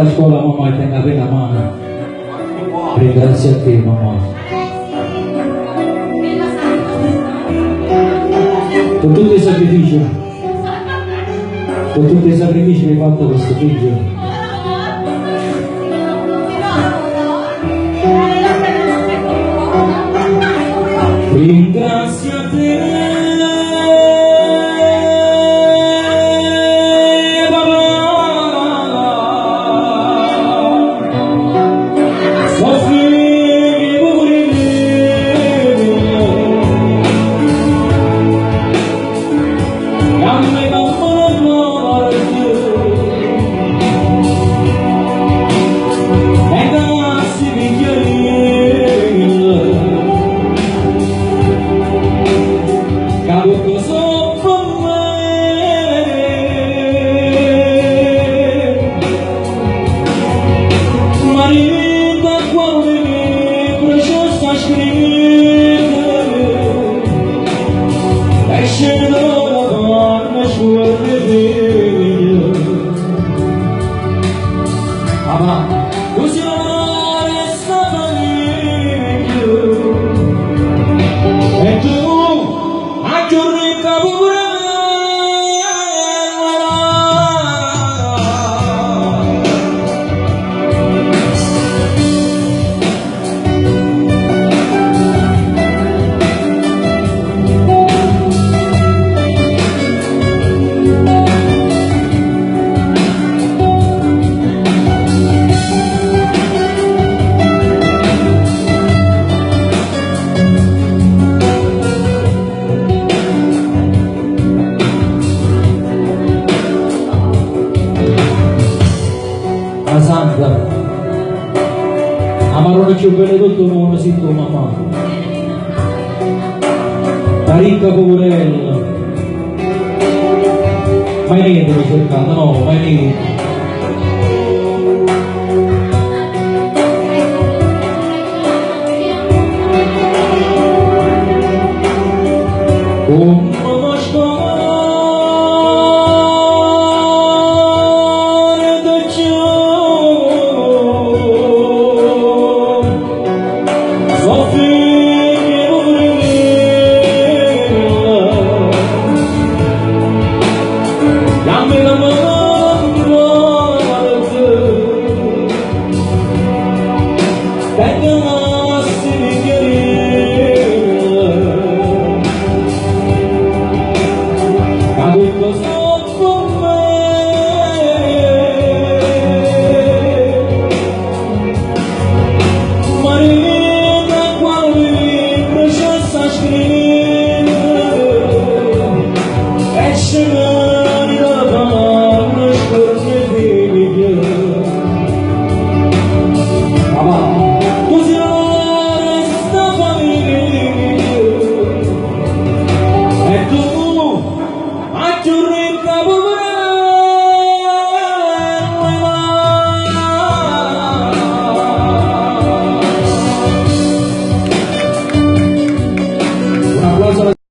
alla scuola mamma e tenga bene la mano. Ringrazio a te mamma. Con tutti i sacrifici che hai fatto questo figlio. Ringrazio a te, papà, soffrire pure me, a me non e dassi la santa, amarone più benedetto non si tua mamma, la ricca poverella, mai niente l'ho cercato, no, mai niente. Come